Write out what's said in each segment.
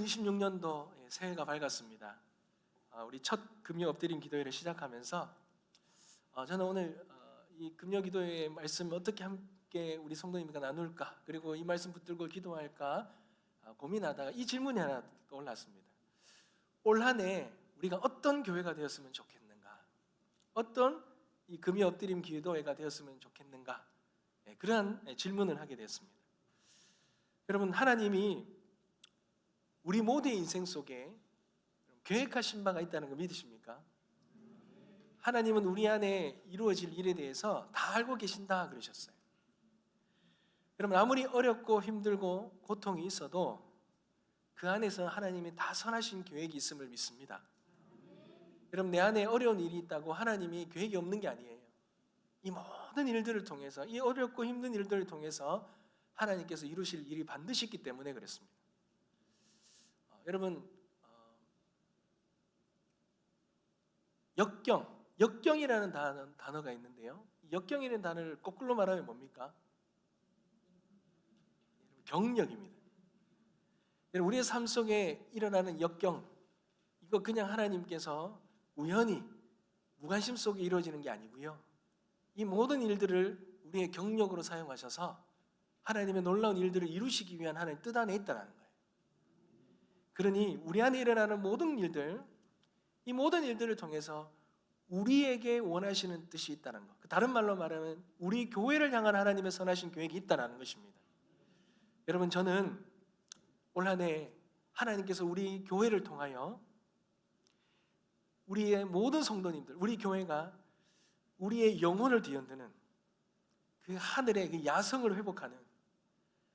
2026년도 새해가 밝았습니다. 우리 첫 금요 엎드림 기도회를 시작하면서 저는 오늘 이 금요 기도회의 말씀 어떻게 함께 우리 성도님과 나눌까, 그리고 이 말씀 붙들고 기도할까 고민하다가 이 질문이 하나 떠올랐습니다. 올 한 해 우리가 어떤 교회가 되었으면 좋겠는가, 어떤 이 금요 엎드림 기도회가 되었으면 좋겠는가, 그러한 질문을 하게 되었습니다. 여러분, 하나님이 우리 모두의 인생 속에 계획하신 바가 있다는 거 믿으십니까? 하나님은 우리 안에 이루어질 일에 대해서 다 알고 계신다 그러셨어요. 여러분, 아무리 어렵고 힘들고 고통이 있어도 그 안에서 하나님이 다 선하신 계획이 있음을 믿습니다. 여러분, 내 안에 어려운 일이 있다고 하나님이 계획이 없는 게 아니에요. 이 모든 일들을 통해서, 이 어렵고 힘든 일들을 통해서 하나님께서 이루실 일이 반드시 있기 때문에 그렇습니다. 여러분, 역경이라는 단어가 있는데요, 역경이라는 단어를 거꾸로 말하면 뭡니까? 경력입니다. 여러분, 우리의 삶 속에 일어나는 역경, 이거 그냥 하나님께서 우연히 무관심 속에 이루어지는 게 아니고요, 이 모든 일들을 우리의 경력으로 사용하셔서 하나님의 놀라운 일들을 이루시기 위한 하나님의 뜻 안에 있다는 거예요. 그러니 우리 안에 일어나는 모든 일들, 이 모든 일들을 통해서 우리에게 원하시는 뜻이 있다는 것, 다른 말로 말하면 우리 교회를 향한 하나님의 선하신 계획이 있다는 것입니다. 여러분, 저는 올 한 해 하나님께서 우리 교회를 통하여 우리의 모든 성도님들, 우리 교회가 우리의 영혼을 뒤흔드는 그 하늘의 그 야성을 회복하는,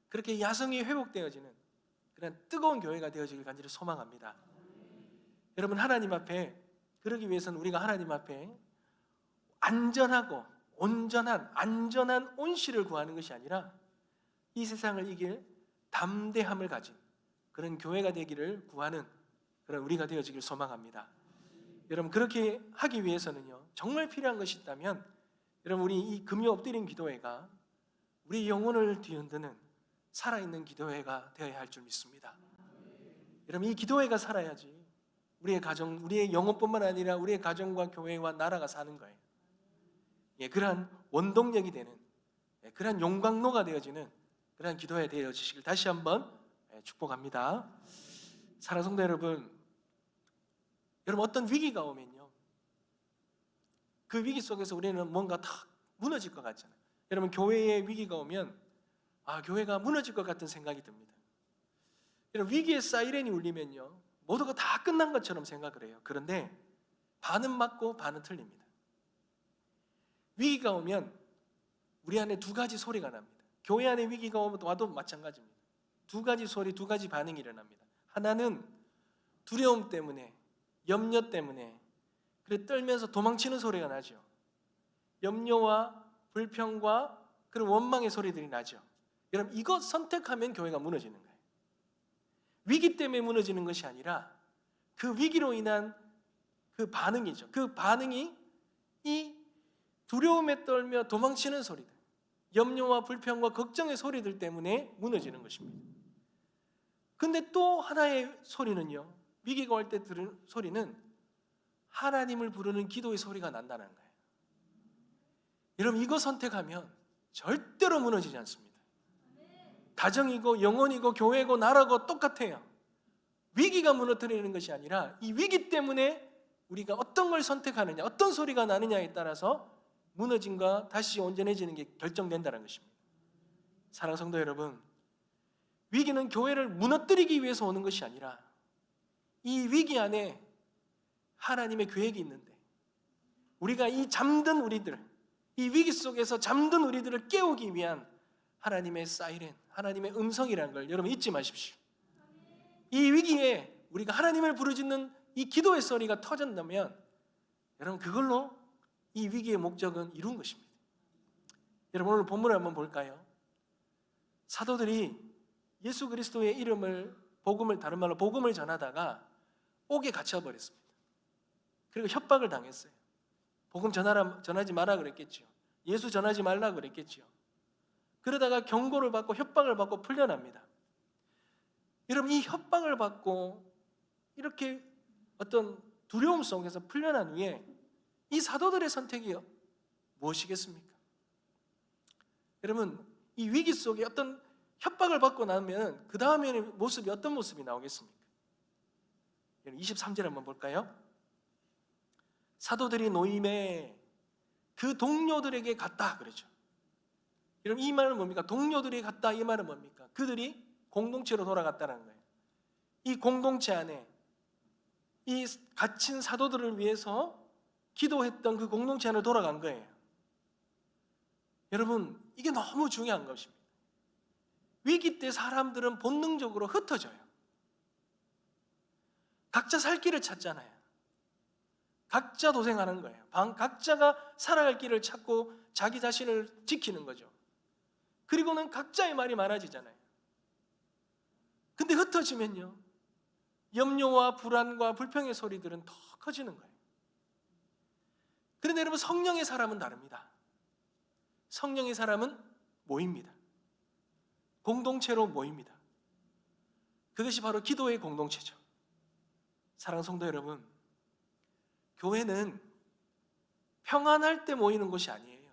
그렇게 야성이 회복되어지는 그런 뜨거운 교회가 되어지길 간절히 소망합니다. 여러분, 하나님 앞에 그러기 위해서는 우리가 하나님 앞에 안전하고 온전한 안전한 온실을 구하는 것이 아니라 이 세상을 이길 담대함을 가진 그런 교회가 되기를 구하는 그런 우리가 되어지길 소망합니다. 여러분, 그렇게 하기 위해서는요, 정말 필요한 것이 있다면 여러분, 우리 이 금요 엎드림 기도회가 우리 영혼을 뒤흔드는 살아있는 기도회가 되어야 할 줄 믿습니다. 여러분, 이 기도회가 살아야지 우리의 가정, 우리의 영혼뿐만 아니라 우리의 가정과 교회와 나라가 사는 거예요. 그러한 원동력이 되는, 그러한 용광로가 되어지는 그러한 기도회 되어지시길 다시 한번 축복합니다. 사랑하는 성도 여러분, 어떤 위기가 오면요, 그 위기 속에서 우리는 뭔가 탁 무너질 것 같잖아요. 여러분, 교회에 위기가 오면 교회가 무너질 것 같은 생각이 듭니다. 여러분, 위기의 사이렌이 울리면요, 모두가 다 끝난 것처럼 생각을 해요. 그런데 반은 맞고 반은 틀립니다. 위기가 오면 우리 안에 두 가지 소리가 납니다. 교회 안에 위기가 와도 마찬가지입니다. 두 가지 소리, 두 가지 반응이 일어납니다. 하나는 두려움 때문에, 염려 때문에 그래 떨면서 도망치는 소리가 나죠. 염려와 불평과 그런 원망의 소리들이 나죠. 여러분, 이거 선택하면 교회가 무너지는 거예요. 위기 때문에 무너지는 것이 아니라 그 위기로 인한 그 반응이죠. 그 반응이 이 두려움에 떨며 도망치는 소리들, 염려와 불평과 걱정의 소리들 때문에 무너지는 것입니다. 근데 또 하나의 소리는요, 위기가 올 때 들은 소리는 하나님을 부르는 기도의 소리가 난다는 거예요. 여러분, 이거 선택하면 절대로 무너지지 않습니다. 가정이고 영혼이고 교회고 나라고 똑같아요. 위기가 무너뜨리는 것이 아니라 이 위기 때문에 우리가 어떤 걸 선택하느냐, 어떤 소리가 나느냐에 따라서 무너짐과 다시 온전해지는 게 결정된다는 것입니다. 사랑하는 성도 여러분, 위기는 교회를 무너뜨리기 위해서 오는 것이 아니라 이 위기 안에 하나님의 계획이 있는데 우리가 이 잠든 우리들, 이 위기 속에서 잠든 우리들을 깨우기 위한 하나님의 사이렌, 하나님의 음성이라는 걸 여러분 잊지 마십시오. 이 위기에 우리가 하나님을 부르짖는 이 기도의 소리가 터진다면 여러분, 그걸로 이 위기의 목적은 이룬 것입니다. 여러분, 오늘 본문을 한번 볼까요? 사도들이 예수 그리스도의 이름을, 복음을, 다른 말로 복음을 전하다가 옥에 갇혀버렸습니다. 그리고 협박을 당했어요. 복음 전하지 마라 그랬겠죠. 예수 전하지 말라 그랬겠죠. 그러다가 경고를 받고 협박을 받고 풀려납니다. 여러분, 이 협박을 받고 이렇게 어떤 두려움 속에서 풀려난 후에 이 사도들의 선택이요, 무엇이겠습니까? 여러분, 이 위기 속에 어떤 협박을 받고 나면 그 다음에는 모습이 어떤 모습이 나오겠습니까? 23절 한번 볼까요? 사도들이 노임에 그 동료들에게 갔다 그러죠. 여러분, 이 말은 뭡니까? 동료들이 갔다, 이 말은 뭡니까? 그들이 공동체로 돌아갔다는 거예요. 이 공동체 안에 이 갇힌 사도들을 위해서 기도했던 그 공동체 안으로 돌아간 거예요. 여러분, 이게 너무 중요한 것입니다. 위기 때 사람들은 본능적으로 흩어져요. 각자 살 길을 찾잖아요. 각자 도생하는 거예요. 각자가 살아갈 길을 찾고 자기 자신을 지키는 거죠. 그리고는 각자의 말이 많아지잖아요. 근데 흩어지면요, 염려와 불안과 불평의 소리들은 더 커지는 거예요. 그런데 여러분, 성령의 사람은 다릅니다. 성령의 사람은 모입니다. 공동체로 모입니다. 그것이 바로 기도의 공동체죠. 사랑하는 성도 여러분, 교회는 평안할 때 모이는 곳이 아니에요.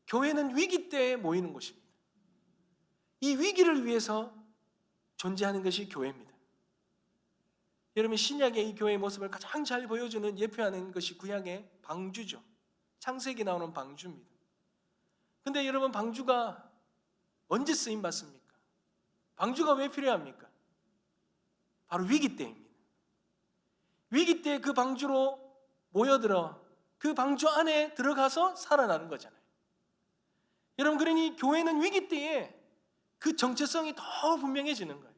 교회는 위기 때 모이는 곳입니다. 이 위기를 위해서 존재하는 것이 교회입니다. 여러분, 신약의 이 교회의 모습을 가장 잘 보여주는, 예표하는 것이 구약의 방주죠. 창세기 나오는 방주입니다. 근데 여러분, 방주가 언제 쓰임 받습니까? 방주가 왜 필요합니까? 바로 위기 때입니다. 위기 때 그 방주로 모여들어 그 방주 안에 들어가서 살아나는 거잖아요. 여러분, 그러니 교회는 위기 때에 그 정체성이 더 분명해지는 거예요.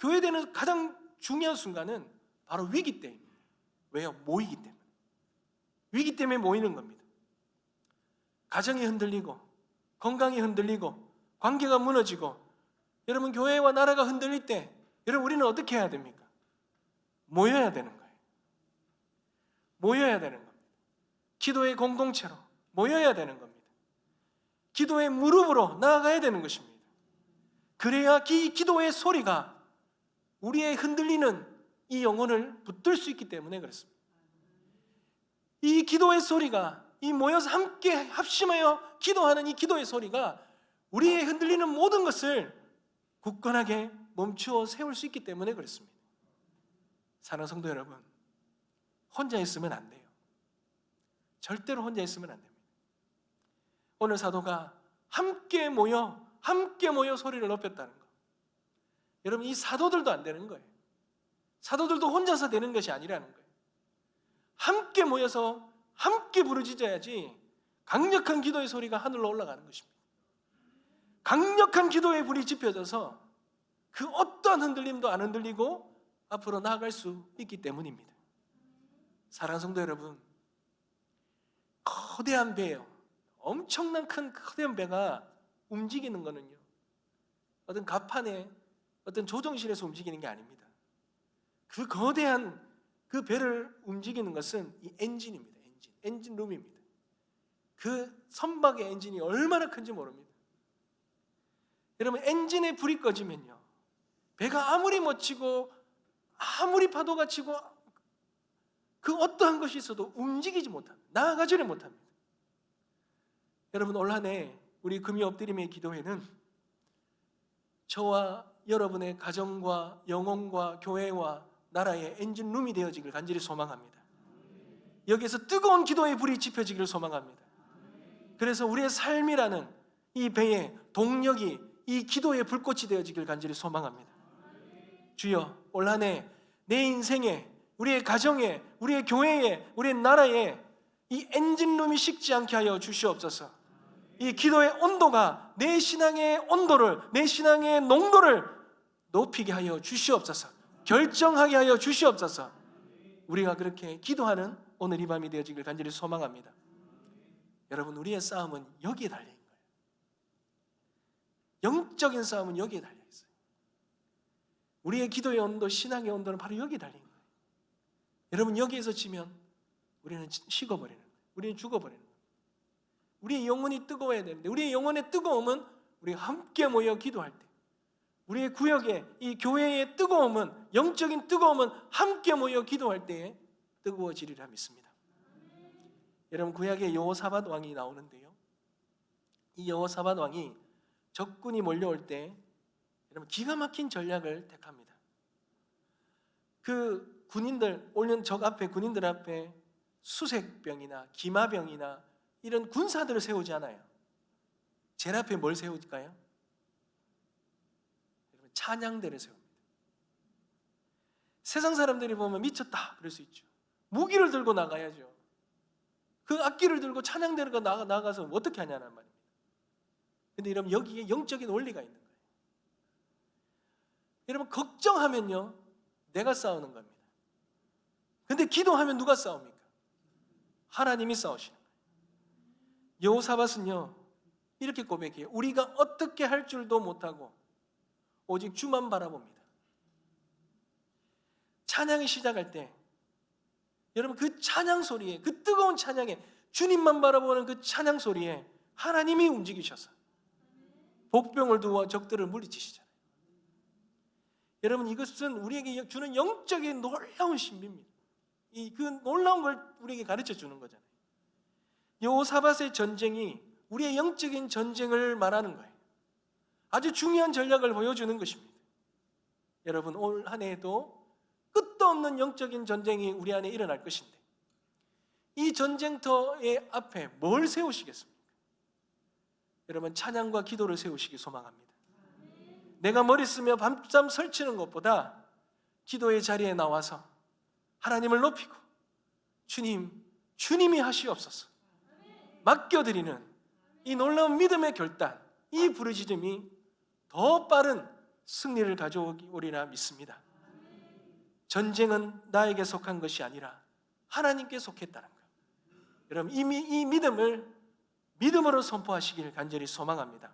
교회되는 가장 중요한 순간은 바로 위기 때입니다. 왜요? 모이기 때문에. 위기 때문에 모이는 겁니다. 가정이 흔들리고, 건강이 흔들리고, 관계가 무너지고, 여러분, 교회와 나라가 흔들릴 때 여러분, 우리는 어떻게 해야 됩니까? 모여야 되는 거예요. 모여야 되는 겁니다. 기도의 공동체로 모여야 되는 겁니다. 기도의 무릎으로 나아가야 되는 것입니다. 그래야 이 기도의 소리가 우리의 흔들리는 이 영혼을 붙들 수 있기 때문에 그렇습니다. 이 기도의 소리가, 이 모여서 함께 합심하여 기도하는 이 기도의 소리가 우리의 흔들리는 모든 것을 굳건하게 멈추어 세울 수 있기 때문에 그렇습니다. 사랑하는 성도 여러분, 혼자 있으면 안 돼요. 절대로 혼자 있으면 안 됩니다. 오늘 사도가 함께 모여 소리를 높였다는 거. 여러분, 이 사도들도 안 되는 거예요. 사도들도 혼자서 되는 것이 아니라는 거예요. 함께 모여서 함께 부르짖어야지 강력한 기도의 소리가 하늘로 올라가는 것입니다. 강력한 기도의 불이 지펴져서 그 어떠한 흔들림도 안 흔들리고 앞으로 나아갈 수 있기 때문입니다. 사랑하는 성도 여러분, 거대한 배요, 엄청난 큰 거대한 배가 움직이는 거는요, 어떤 갑판에 어떤 조종실에서 움직이는 게 아닙니다. 그 거대한 그 배를 움직이는 것은 이 엔진입니다. 엔진룸입니다. 그 선박의 엔진이 얼마나 큰지 모릅니다. 여러분, 엔진에 불이 꺼지면요, 배가 아무리 멋지고 아무리 파도가 치고 그 어떠한 것이 있어도 움직이지 못합니다. 나아가지를 못합니다. 여러분, 올 한 해 우리 금요 엎드림의 기도회는 저와 여러분의 가정과 영혼과 교회와 나라의 엔진룸이 되어지길 간절히 소망합니다. 여기에서 뜨거운 기도의 불이 지펴지기를 소망합니다. 그래서 우리의 삶이라는 이 배의 동력이 이 기도의 불꽃이 되어지길 간절히 소망합니다. 주여, 올 한 해 내 인생에, 우리의 가정에, 우리의 교회에, 우리의 나라에 이 엔진룸이 식지 않게 하여 주시옵소서. 이 기도의 온도가 내 신앙의 온도를, 내 신앙의 농도를 높이게 하여 주시옵소서. 결정하게 하여 주시옵소서. 우리가 그렇게 기도하는 오늘 이 밤이 되어지길 간절히 소망합니다. 여러분, 우리의 싸움은 여기에 달려 있는 거예요. 영적인 싸움은 여기에 달려 있어요. 우리의 기도의 온도, 신앙의 온도는 바로 여기에 달린 거예요. 여러분, 여기에서 지면 우리는 식어버리는 거예요. 우리는 죽어버리는 거예요. 우리의 영혼이 뜨거워야 되는데, 우리의 영혼의 뜨거움은 우리가 함께 모여 기도할 때, 우리의 구역에 이 교회의 뜨거움은, 영적인 뜨거움은 함께 모여 기도할 때에 뜨거워지리라 믿습니다. 여러분, 구약에 여호사밧 왕이 나오는데요, 이 여호사밧 왕이 적군이 몰려올 때 여러분 기가 막힌 전략을 택합니다. 그 군인들, 오는 적 앞에, 군인들 앞에 수색병이나 기마병이나 이런 군사들을 세우지 않아요. 제일 앞에 뭘 세울까요? 여러분, 찬양대를 세웁니다. 세상 사람들이 보면 미쳤다 그럴 수 있죠. 무기를 들고 나가야죠. 그 악기를 들고 찬양대를 나가서 어떻게 하냐는 말입니다. 근데 여러분, 여기에 영적인 원리가 있는 거예요. 여러분, 걱정하면요 내가 싸우는 겁니다. 근데 기도하면 누가 싸웁니까? 하나님이 싸우시는 거예요. 여호사밧은요 이렇게 고백해요. 우리가 어떻게 할 줄도 못하고 오직 주만 바라봅니다. 찬양이 시작할 때 여러분, 그 찬양 소리에, 그 뜨거운 찬양에, 주님만 바라보는 그 찬양 소리에 하나님이 움직이셔서 복병을 두어 적들을 물리치시잖아요. 여러분, 이것은 우리에게 주는 영적인 놀라운 신비입니다. 그 놀라운 걸 우리에게 가르쳐 주는 거잖아요. 여호사밧의 전쟁이 우리의 영적인 전쟁을 말하는 거예요. 아주 중요한 전략을 보여주는 것입니다. 여러분, 올 한 해에도 끝도 없는 영적인 전쟁이 우리 안에 일어날 것인데 이 전쟁터의 앞에 뭘 세우시겠습니까? 여러분, 찬양과 기도를 세우시기 소망합니다. 내가 머리 쓰며 밤잠 설치는 것보다 기도의 자리에 나와서 하나님을 높이고 주님이 하시옵소서 맡겨드리는 이 놀라운 믿음의 결단, 이 부르짖음이 더 빠른 승리를 가져오리라 믿습니다. 전쟁은 나에게 속한 것이 아니라 하나님께 속했다는 것. 여러분, 이 믿음을 믿음으로 선포하시길 간절히 소망합니다.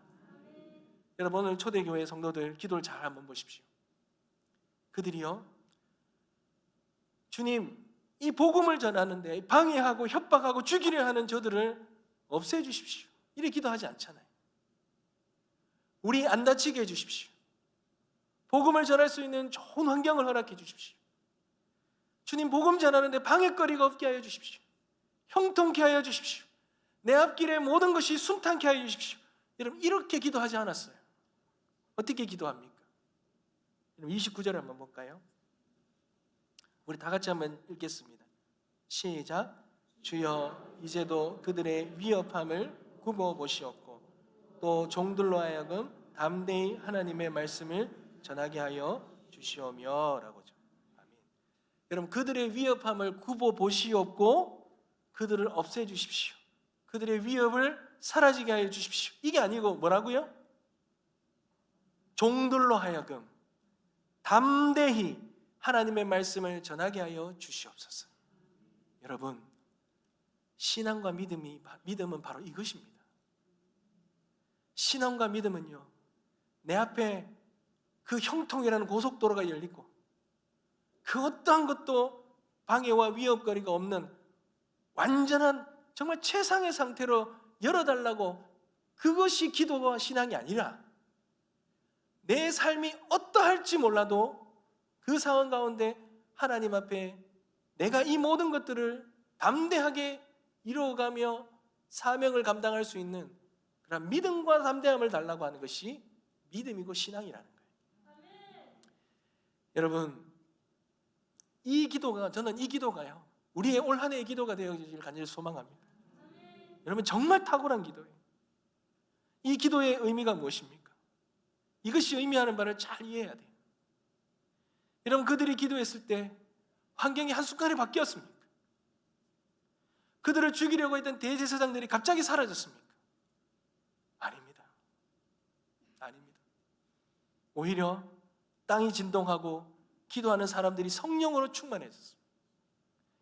여러분, 오늘 초대교회 성도들 기도를 잘 한번 보십시오. 그들이요, 주님, 이 복음을 전하는데 방해하고 협박하고 죽이려 하는 저들을 없애주십시오, 이렇게 기도하지 않잖아요. 우리 안 다치게 해주십시오. 복음을 전할 수 있는 좋은 환경을 허락해 주십시오. 주님, 복음 전하는데 방해거리가 없게 하여 주십시오. 형통케 하여 주십시오. 내 앞길에 모든 것이 순탄케 하여 주십시오. 여러분, 이렇게 기도하지 않았어요. 어떻게 기도합니까? 29절 한번 볼까요? 우리 다 같이 한번 읽겠습니다. 시작. 주여, 이제도 그들의 위협함을 굽어 보시옵고 또 종들로 하여금 담대히 하나님의 말씀을 전하게 하여 주시오며 라고죠. 아멘. 여러분, 그들의 위협함을 굽어 보시옵고 그들을 없애 주십시오. 그들의 위협을 사라지게 하여 주십시오. 이게 아니고 뭐라고요? 종들로 하여금 담대히 하나님의 말씀을 전하게 하여 주시옵소서. 여러분, 신앙과 믿음은 바로 이것입니다. 신앙과 믿음은요, 내 앞에 그 형통이라는 고속도로가 열리고 그 어떠한 것도 방해와 위협거리가 없는 완전한 정말 최상의 상태로 열어달라고, 그것이 기도와 신앙이 아니라 내 삶이 어떠할지 몰라도 그 상황 가운데 하나님 앞에 내가 이 모든 것들을 담대하게 이루어가며 사명을 감당할 수 있는 그런 믿음과 담대함을 달라고 하는 것이 믿음이고 신앙이라는 거예요. 여러분, 저는 이 기도가요, 우리의 올 한 해의 기도가 되어지길 간절히 소망합니다. 여러분, 정말 탁월한 기도예요. 이 기도의 의미가 무엇입니까? 이것이 의미하는 바를 잘 이해해야 돼요. 여러분, 그들이 기도했을 때 환경이 한순간에 바뀌었습니까? 그들을 죽이려고 했던 대제사장들이 갑자기 사라졌습니까? 아닙니다. 오히려 땅이 진동하고 기도하는 사람들이 성령으로 충만해졌습니다.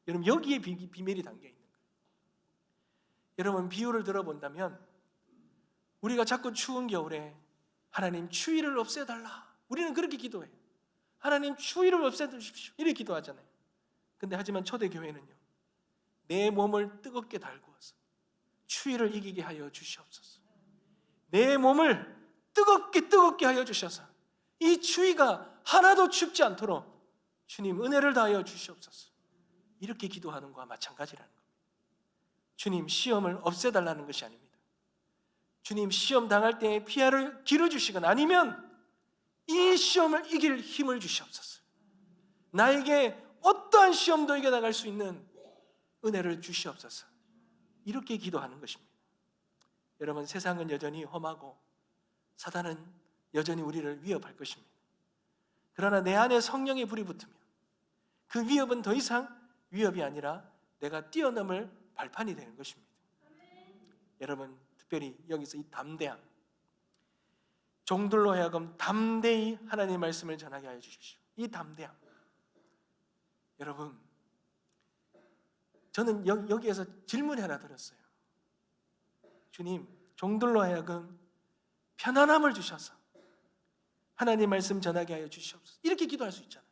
여러분, 여기에 비밀이 담겨 있는 거예요. 여러분, 비유를 들어본다면 우리가 자꾸 추운 겨울에 하나님 추위를 없애달라, 우리는 그렇게 기도해요. 하나님 추위를 없애주십시오, 이렇게 기도하잖아요. 근데 하지만 초대교회는요, 내 몸을 뜨겁게 달구어서 추위를 이기게 하여 주시옵소서. 내 몸을 뜨겁게 하여 주셔서 이 추위가 하나도 춥지 않도록 주님 은혜를 다하여 주시옵소서. 이렇게 기도하는 것과 마찬가지라는 겁니다. 주님 시험을 없애달라는 것이 아닙니다. 주님 시험 당할 때에 피하를 길어주시거나 아니면 이 시험을 이길 힘을 주시옵소서. 나에게 어떠한 시험도 이겨나갈 수 있는 은혜를 주시옵소서. 이렇게 기도하는 것입니다. 여러분, 세상은 여전히 험하고 사단은 여전히 우리를 위협할 것입니다. 그러나 내 안에 성령의 불이 붙으면 그 위협은 더 이상 위협이 아니라 내가 뛰어넘을 발판이 되는 것입니다. 여러분, 특별히 여기서 이 담대함, 종들로 하여금 담대히 하나님의 말씀을 전하게 하여 주십시오. 이 담대함, 여러분, 저는 여기에서 질문 하나 드렸어요. 주님, 종들로 하여금 편안함을 주셔서 하나님 말씀 전하게 하여 주시옵소서. 이렇게 기도할 수 있잖아요.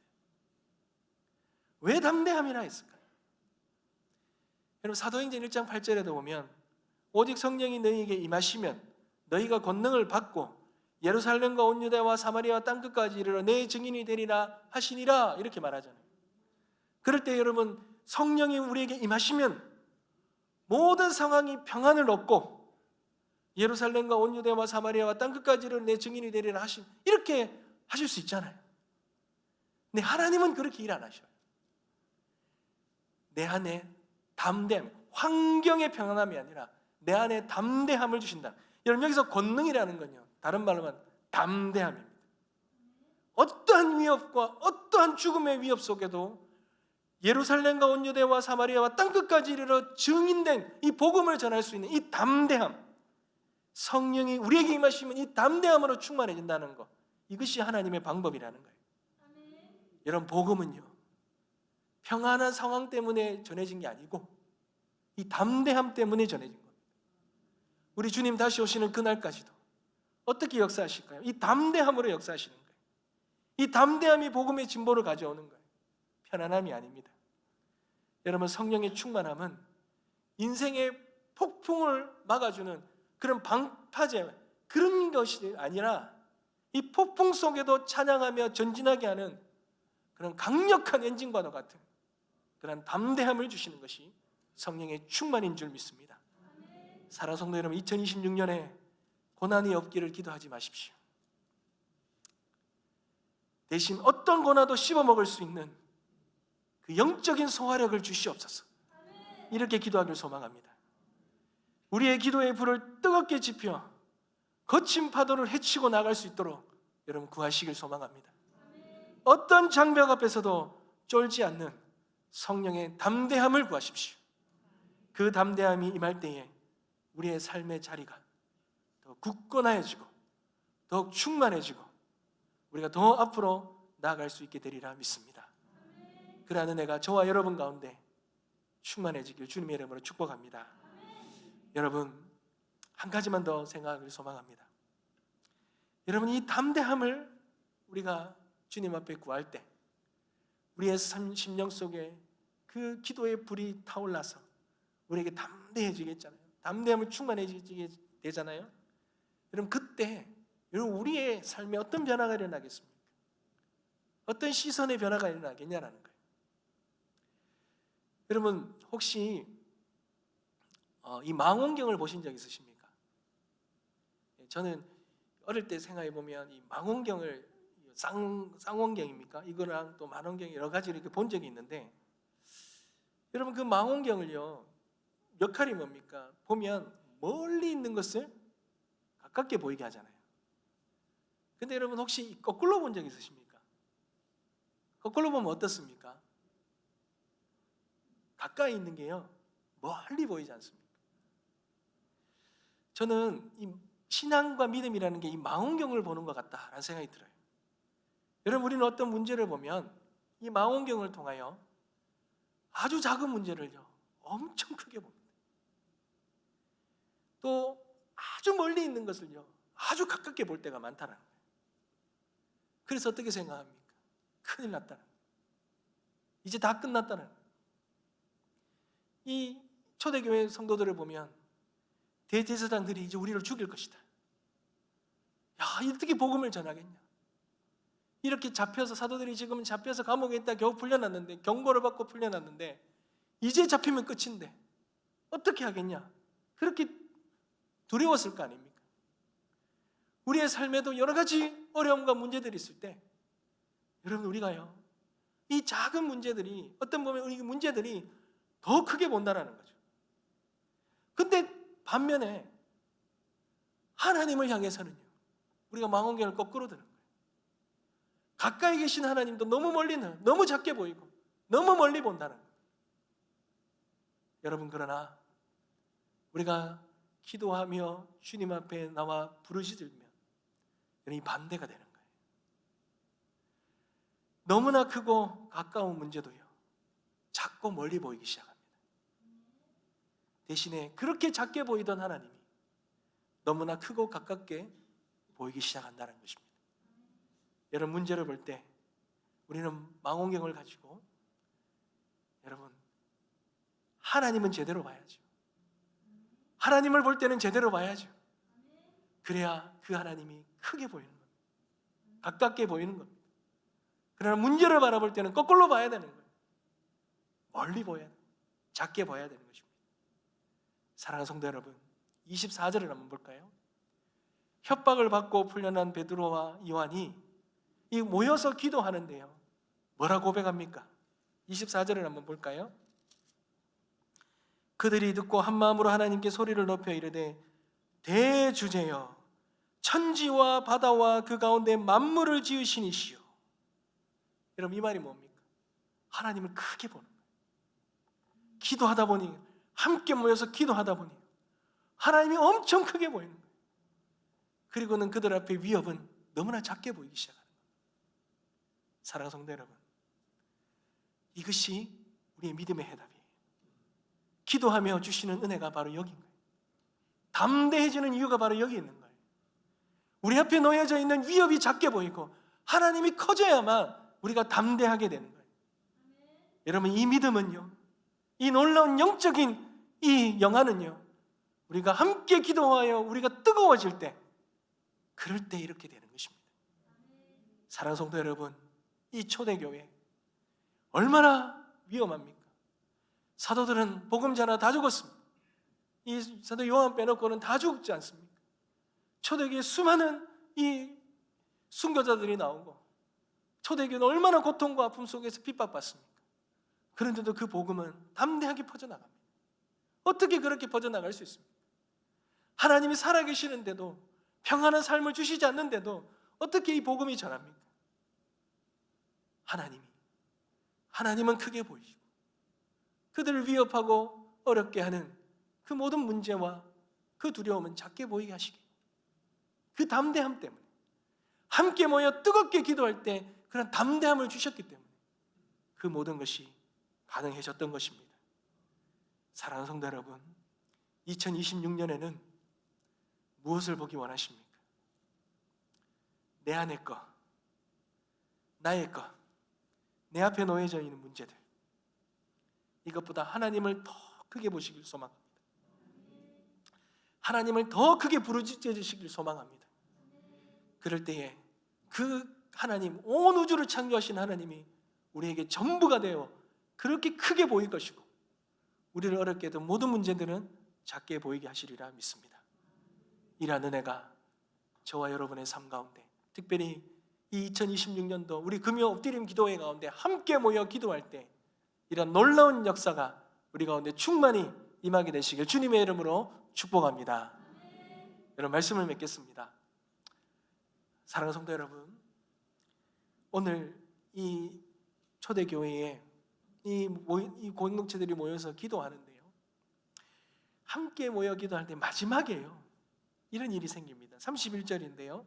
왜 담대함이라 했을까요? 여러분, 사도행전 1장 8절에도 보면 오직 성령이 너희에게 임하시면 너희가 권능을 받고 예루살렘과 온 유대와 사마리아와 땅끝까지 이르러 내 증인이 되리라 하시니라, 이렇게 말하잖아요. 그럴 때 여러분, 성령이 우리에게 임하시면 모든 상황이 평안을 얻고 예루살렘과 온 유대와 사마리아와 땅끝까지 이르러 내 증인이 되리라 하신, 이렇게 하실 수 있잖아요. 근데 하나님은 그렇게 일 안 하셔요. 내 안에 담대함, 환경의 평안함이 아니라 내 안에 담대함을 주신다. 여러분, 여기서 권능이라는 건요, 다른 말로 하면 담대함입니다. 어떠한 위협과 어떠한 죽음의 위협 속에도 예루살렘과 온 유대와 사마리아와 땅끝까지 이르러 증인된 이 복음을 전할 수 있는 이 담대함, 성령이 우리에게 임하시면 이 담대함으로 충만해진다는 것, 이것이 하나님의 방법이라는 거예요. 여러분, 복음은요, 평안한 상황 때문에 전해진 게 아니고 이 담대함 때문에 전해진 겁니다. 우리 주님 다시 오시는 그날까지도 어떻게 역사하실까요? 이 담대함으로 역사하시는 거예요. 이 담대함이 복음의 진보를 가져오는 거예요. 편안함이 아닙니다. 여러분, 성령의 충만함은 인생의 폭풍을 막아주는 그런 방파제, 그런 것이 아니라 이 폭풍 속에도 찬양하며 전진하게 하는 그런 강력한 엔진과도 같은 그런 담대함을 주시는 것이 성령의 충만인 줄 믿습니다. 사랑하는 성도 여러분, 2026년에 고난이 없기를 기도하지 마십시오. 대신 어떤 고난도 씹어먹을 수 있는 그 영적인 소화력을 주시옵소서. 이렇게 기도하기를 소망합니다. 우리의 기도의 불을 뜨겁게 지펴 거친 파도를 헤치고 나갈 수 있도록 여러분 구하시길 소망합니다. 어떤 장벽 앞에서도 쫄지 않는 성령의 담대함을 구하십시오. 그 담대함이 임할 때에 우리의 삶의 자리가 더 굳건해지고 더욱 충만해지고 우리가 더 앞으로 나아갈 수 있게 되리라 믿습니다. 그러한 은혜가 저와 여러분 가운데 충만해지길 주님의 이름으로 축복합니다. 여러분, 한 가지만 더 생각을 소망합니다. 여러분, 이 담대함을 우리가 주님 앞에 구할 때 우리의 심령 속에 그 기도의 불이 타올라서 우리에게 담대해지겠잖아요. 담대함을 충만해지게 되잖아요. 여러분, 그때 여러분 우리의 삶에 어떤 변화가 일어나겠습니까? 어떤 시선의 변화가 일어나겠냐라는 거예요. 여러분, 혹시 이 망원경을 보신 적 있으십니까? 저는 어릴 때 생각해 보면 이 망원경을 쌍원경입니까? 이거랑 또 만원경 여러 가지 이렇게 본 적이 있는데, 여러분 그 망원경을요, 역할이 뭡니까? 보면 멀리 있는 것을 가깝게 보이게 하잖아요. 근데 여러분 혹시 거꾸로 본 적 있으십니까? 거꾸로 보면 어떻습니까? 가까이 있는 게요, 멀리 보이지 않습니까? 저는 이 신앙과 믿음이라는 게 이 망원경을 보는 것 같다라는 생각이 들어요. 여러분, 우리는 어떤 문제를 보면 이 망원경을 통하여 아주 작은 문제를요 엄청 크게 봅니다. 또 아주 멀리 있는 것을요 아주 가깝게 볼 때가 많다는 거예요. 그래서 어떻게 생각합니까? 큰일 났다는 거예요. 이제 다 끝났다는 거예요. 이 초대교회 성도들을 보면 대제사장들이 이제 우리를 죽일 것이다. 야, 어떻게 복음을 전하겠냐? 이렇게 잡혀서, 사도들이 지금 잡혀서 감옥에 있다 겨우 풀려났는데, 경고를 받고 풀려났는데 이제 잡히면 끝인데 어떻게 하겠냐? 그렇게 두려웠을 거 아닙니까? 우리의 삶에도 여러 가지 어려움과 문제들이 있을 때, 여러분, 우리가요, 이 작은 문제들이, 어떤 보면 이 문제들이 더 크게 본다라는 거죠. 근데 반면에 하나님을 향해서는요, 우리가 망원경을 거꾸로 드는 거예요. 가까이 계신 하나님도 너무 멀리는, 너무 작게 보이고 너무 멀리 본다는 거예요. 여러분, 그러나 우리가 기도하며 주님 앞에 나와 부르짖으면 이 반대가 되는 거예요. 너무나 크고 가까운 문제도요, 작고 멀리 보이기 시작합니다. 대신에 그렇게 작게 보이던 하나님이 너무나 크고 가깝게 보이기 시작한다는 것입니다. 여러분, 문제를 볼 때 우리는 망원경을 가지고, 여러분, 하나님은 제대로 봐야죠. 하나님을 볼 때는 제대로 봐야죠. 그래야 그 하나님이 크게 보이는 겁니다. 가깝게 보이는 겁니다. 그러나 문제를 바라볼 때는 거꾸로 봐야 되는 거예요. 멀리 보여야 돼요. 작게 봐야 되는 것입니다. 사랑하는 성도 여러분, 24절을 한번 볼까요? 협박을 받고 풀려난 베드로와 요한이 이 모여서 기도하는데요, 뭐라 고백합니까? 24절을 한번 볼까요? 그들이 듣고 한 마음으로 하나님께 소리를 높여 이르되, 대주제여, 천지와 바다와 그 가운데 만물을 지으신 이시여. 여러분, 이 말이 뭡니까? 하나님을 크게 보는 거예요. 기도하다 보니, 함께 모여서 기도하다 보니 하나님이 엄청 크게 보이는 거예요. 그리고는 그들 앞에 위협은 너무나 작게 보이기 시작하는 거예요. 사랑하는 성도 여러분, 이것이 우리의 믿음의 해답이에요. 기도하며 주시는 은혜가 바로 여기인 거예요. 담대해지는 이유가 바로 여기 있는 거예요. 우리 앞에 놓여져 있는 위협이 작게 보이고 하나님이 커져야만 우리가 담대하게 되는 거예요. 여러분, 이 믿음은요, 이 놀라운 영적인 이 영화는요, 우리가 함께 기도하여 우리가 뜨거워질 때, 그럴 때 이렇게 되는 것입니다. 사랑하는 성도 여러분, 이 초대교회 얼마나 위험합니까? 사도들은 복음 전하 다 죽었습니다. 이 사도 요한 빼놓고는 다 죽지 않습니까? 초대교회 수많은 이 순교자들이 나오고, 초대교회는 얼마나 고통과 아픔 속에서 핍박받습니까? 그런데도 그 복음은 담대하게 퍼져나갑니다. 어떻게 그렇게 퍼져나갈 수 있습니까? 하나님이 살아계시는데도, 평안한 삶을 주시지 않는데도 어떻게 이 복음이 전합니까? 하나님은 크게 보이시고 그들을 위협하고 어렵게 하는 그 모든 문제와 그 두려움은 작게 보이게 하시기, 그 담대함 때문에, 함께 모여 뜨겁게 기도할 때 그런 담대함을 주셨기 때문에 그 모든 것이 가능해졌던 것입니다. 사랑하는 성도 여러분, 2026년에는 무엇을 보기 원하십니까? 내 안의 것, 나의 것, 내 앞에 놓여져 있는 문제들, 이것보다 하나님을 더 크게 보시길 소망합니다. 하나님을 더 크게 부르짖어 주시길 소망합니다. 그럴 때에 그 하나님, 온 우주를 창조하신 하나님이 우리에게 전부가 되어 그렇게 크게 보일 것이고, 우리를 어렵게 했던 모든 문제들은 작게 보이게 하시리라 믿습니다. 이러한 은혜가 저와 여러분의 삶 가운데, 특별히 이 2026년도 우리 금요 엎드림 기도회 가운데 함께 모여 기도할 때 이런 놀라운 역사가 우리 가운데 충만히 임하게 되시길 주님의 이름으로 축복합니다. 여러분, 말씀을 맺겠습니다. 사랑하는 성도 여러분, 오늘 이 초대교회에 이 공동체들이 모여서 기도하는데요, 함께 모여 기도할 때 마지막에요, 이런 일이 생깁니다. 31절인데요,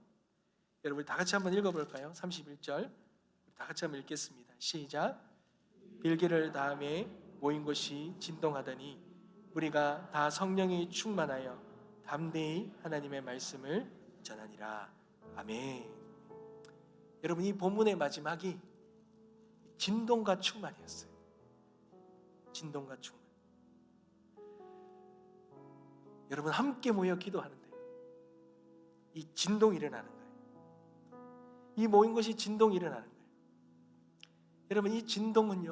여러분 다 같이 한번 읽어볼까요? 31절 다 같이 한번 읽겠습니다. 시작. 빌기를 다음에 모인 곳이 진동하더니 우리가 다 성령이 충만하여 담대히 하나님의 말씀을 전하니라. 아멘. 여러분, 이 본문의 마지막이 진동과 충만이었어요. 진동과 충만. 여러분, 함께 모여 기도하는데 이 진동이 일어나는 거예요. 이 모인 것이 진동이 일어나는 거예요. 여러분, 이 진동은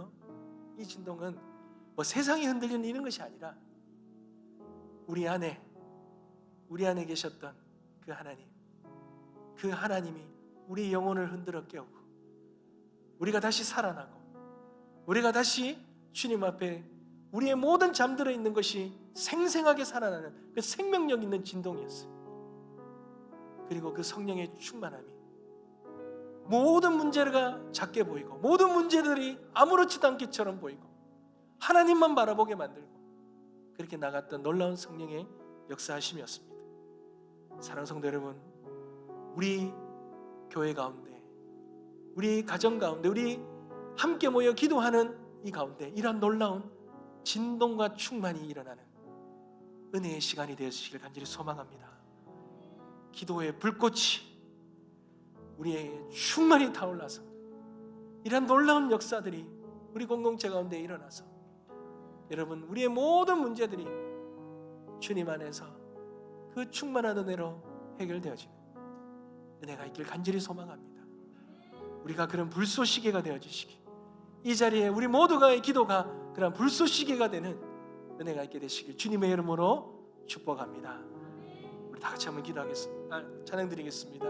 뭐 세상이 흔들리는 이런 것이 아니라 우리 안에 계셨던 그 하나님이 우리 영혼을 흔들어 깨우고 우리가 다시 살아나고 우리가 다시 주님 앞에 우리의 모든 잠들어 있는 것이 생생하게 살아나는 그 생명력 있는 진동이었어요. 그리고 그 성령의 충만함이 모든 문제가 작게 보이고 모든 문제들이 아무렇지도 않게처럼 보이고 하나님만 바라보게 만들고 그렇게 나갔던 놀라운 성령의 역사하심이었습니다. 사랑하는 성도 여러분, 우리 교회 가운데, 우리 가정 가운데, 우리 함께 모여 기도하는 이 가운데 이러한 놀라운 진동과 충만이 일어나는 은혜의 시간이 되시길 간절히 소망합니다. 기도의 불꽃이 우리의 충만히 타올라서 이러한 놀라운 역사들이 우리 공동체 가운데 일어나서 여러분, 우리의 모든 문제들이 주님 안에서 그 충만한 은혜로 해결되어지는 은혜가 있길 간절히 소망합니다. 우리가 그런 불쏘시개가 되어주시기, 이 자리에 우리 모두가의 기도가 그런 불쏘시개가 되는 은혜가 있게 되시길 주님의 이름으로 축복합니다. 우리 다 같이 한번 기도하겠습니다. 찬양 드리겠습니다.